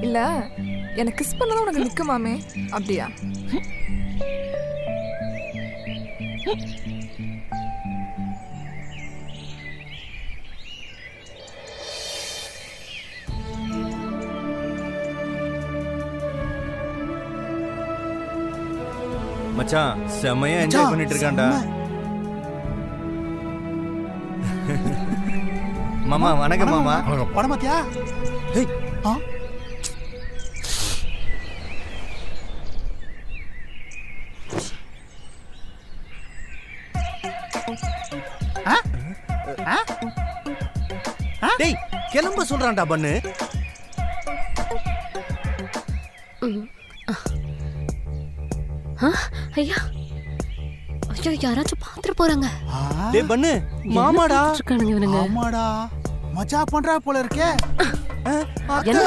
இல்ல எனக்கு கிஸ் பண்ணதான் உனக்கு நிக்குமாமே, அப்படியா? மச்சான் செமையா என்ஜாய் பண்ணிட்டு இருக்கான்டா. மாமா வணக்கம் மாமா. படம் பாத்தியா? ஏய் டேய் கிளம்ப சொல்றான்டா பண்ணு. ஐயா ஐயோ யாராச்சும் பாத்துட்டு போறாங்க. டேய் பண்ணு மாமாடா. இருக்கானுங்க இவனுங்க. ஆமாடா மச்சா பண்றா போல இருக்கே. அக்கா